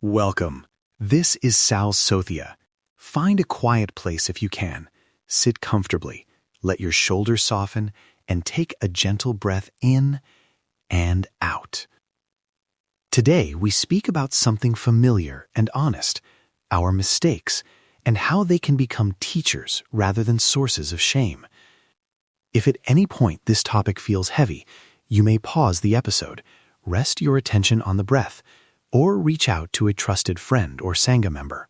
Welcome. This is Sal Sothia. Find a quiet place if you can. Sit comfortably, let your shoulders soften, and take a gentle breath in and out. Today, we speak about something familiar and honest, our mistakes, and how they can become teachers rather than sources of shame. If at any point this topic feels heavy, you may pause the episode, rest your attention on the breath, or reach out to a trusted friend or Sangha member.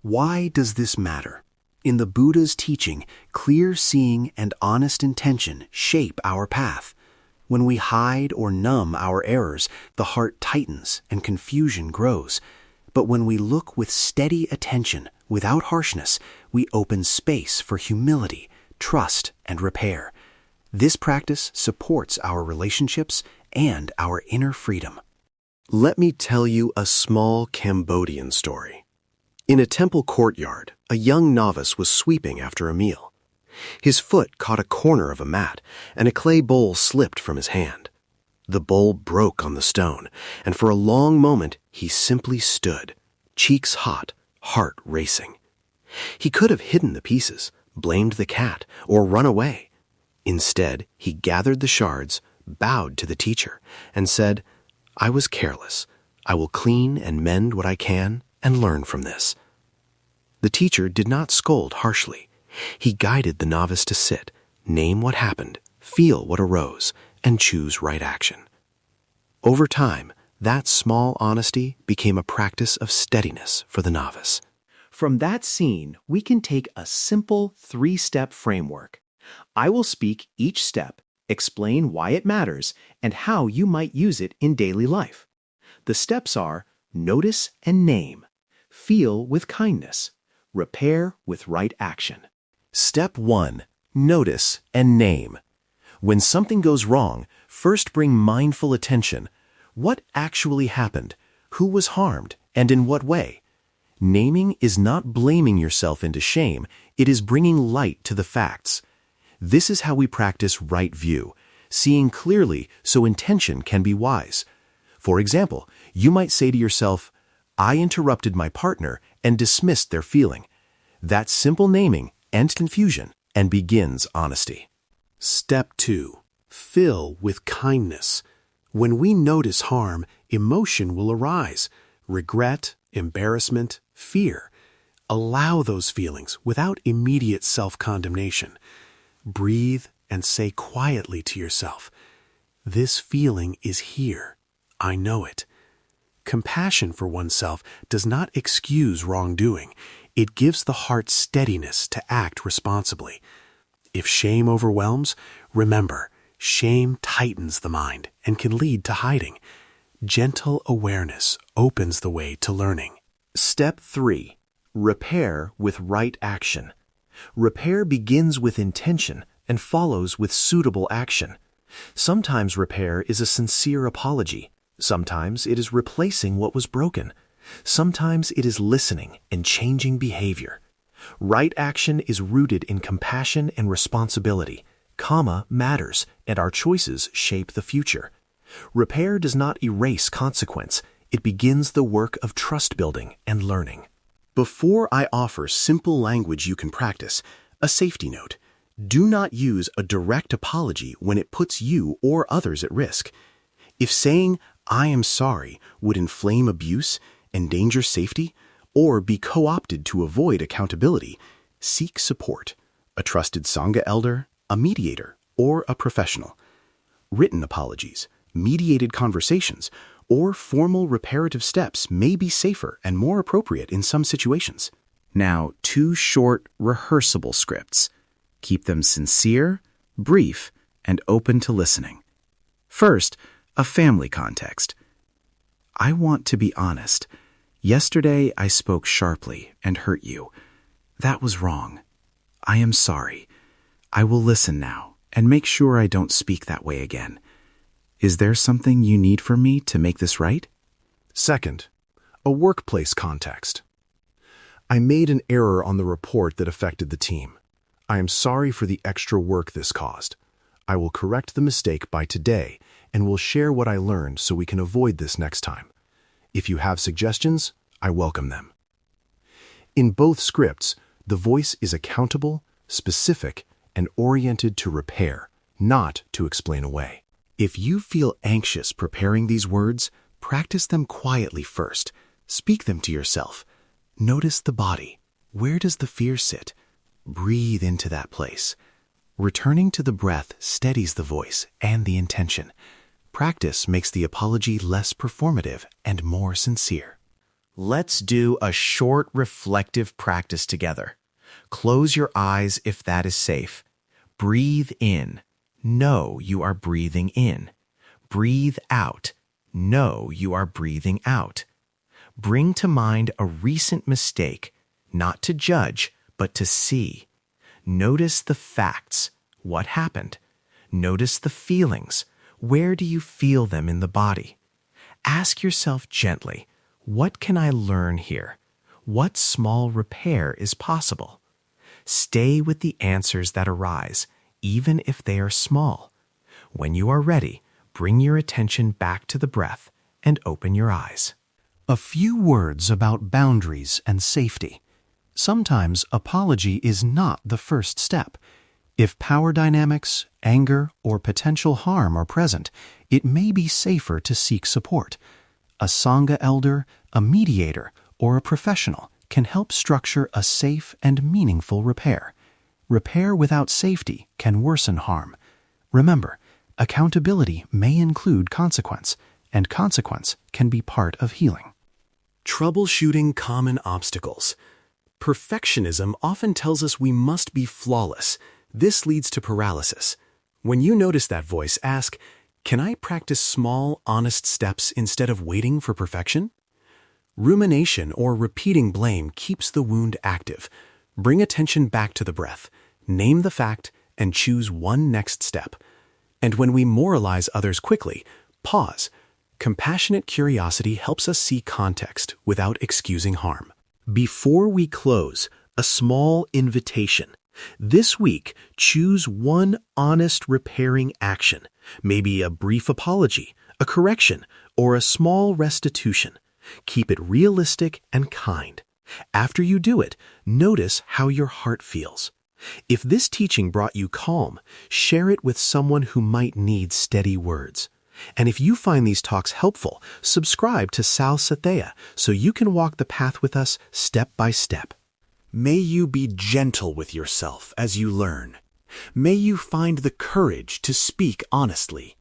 Why does this matter? In the Buddha's teaching, clear seeing and honest intention shape our path. When we hide or numb our errors, the heart tightens and confusion grows. But when we look with steady attention, without harshness, we open space for humility, trust, and repair. This practice supports our relationships and our inner freedom. Let me tell you a small Cambodian story. In a temple courtyard, a young novice was sweeping after a meal. His foot caught a corner of a mat, and a clay bowl slipped from his hand. The bowl broke on the stone, and for a long moment he simply stood, cheeks hot, heart racing. He could have hidden the pieces, blamed the cat, or run away. Instead, he gathered the shards, bowed to the teacher, and said, "I was careless. I will clean and mend what I can and learn from this." The teacher did not scold harshly. He guided the novice to sit, name what happened, feel what arose, and choose right action. Over time, that small honesty became a practice of steadiness for the novice. From that scene, we can take a simple 3-step framework. I will speak each step, explain why it matters, and how you might use it in daily life. The steps are: notice and name, feel with kindness, repair with right action. Step 1. Notice and name. When something goes wrong, first bring mindful attention. What actually happened? Who was harmed? And in what way? Naming is not blaming yourself into shame, it is bringing light to the facts. This is how we practice right view, seeing clearly so intention can be wise. For example, you might say to yourself, "I interrupted my partner and dismissed their feeling." That simple naming ends confusion and begins honesty. Step 2. Fill with kindness. When we notice harm, emotion will arise: regret, embarrassment, fear. Allow those feelings without immediate self-condemnation. Breathe and say quietly to yourself, "This feeling is here. I know it." Compassion for oneself does not excuse wrongdoing. It gives the heart steadiness to act responsibly. If shame overwhelms, remember, shame tightens the mind and can lead to hiding. Gentle awareness opens the way to learning. Step 3. Repair with right action. Repair begins with intention and follows with suitable action. Sometimes repair is a sincere apology. Sometimes it is replacing what was broken. Sometimes it is listening and changing behavior. Right action is rooted in compassion and responsibility. Karma matters, and our choices shape the future. Repair does not erase consequence. It begins the work of trust building and learning. Before I offer simple language you can practice, a safety note. Do not use a direct apology when it puts you or others at risk. If saying, "I am sorry," would inflame abuse, endanger safety, or be co-opted to avoid accountability, seek support: a trusted Sangha elder, a mediator, or a professional. Written apologies, mediated conversations, or formal reparative steps may be safer and more appropriate in some situations. Now, 2 short, rehearsable scripts. Keep them sincere, brief, and open to listening. First, a family context. I want to be honest. Yesterday I spoke sharply and hurt you. That was wrong. I am sorry. I will listen now and make sure I don't speak that way again. Is there something you need from me to make this right? Second, a workplace context. I made an error on the report that affected the team. I am sorry for the extra work this caused. I will correct the mistake by today and will share what I learned so we can avoid this next time. If you have suggestions, I welcome them. In both scripts, the voice is accountable, specific, and oriented to repair, not to explain away. If you feel anxious preparing these words, practice them quietly first. Speak them to yourself. Notice the body. Where does the fear sit? Breathe into that place. Returning to the breath steadies the voice and the intention. Practice makes the apology less performative and more sincere. Let's do a short reflective practice together. Close your eyes if that is safe. Breathe in. Know you are breathing in. Breathe out. Know you are breathing out. Bring to mind a recent mistake, not to judge, but to see. Notice the facts. What happened? Notice the feelings. Where do you feel them in the body? Ask yourself gently, what can I learn here? What small repair is possible? Stay with the answers that arise, even if they are small. When you are ready, bring your attention back to the breath and open your eyes. A few words about boundaries and safety. Sometimes apology is not the first step. If power dynamics, anger, or potential harm are present, it may be safer to seek support. A Sangha elder, a mediator, or a professional can help structure a safe and meaningful repair. Repair without safety can worsen harm. Remember, accountability may include consequence, and consequence can be part of healing. Troubleshooting common obstacles. Perfectionism often tells us we must be flawless. This leads to paralysis. When you notice that voice, ask, can I practice small, honest steps instead of waiting for perfection? Rumination or repeating blame keeps the wound active. Bring attention back to the breath. Name the fact and choose one next step. And when we moralize others quickly, pause. Compassionate curiosity helps us see context without excusing harm. Before we close, a small invitation. This week, choose one honest repairing action, maybe a brief apology, a correction, or a small restitution. Keep it realistic and kind. After you do it, notice how your heart feels. If this teaching brought you calm, share it with someone who might need steady words. And if you find these talks helpful, subscribe to Sal Sathya so you can walk the path with us step by step. May you be gentle with yourself as you learn. May you find the courage to speak honestly.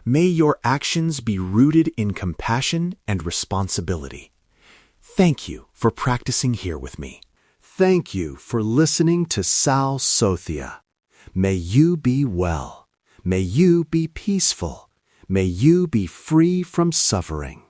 May your actions be rooted in compassion and responsibility. Thank you for practicing here with me. Thank you for listening to Sal Sathya. May you be well. May you be peaceful. May you be free from suffering.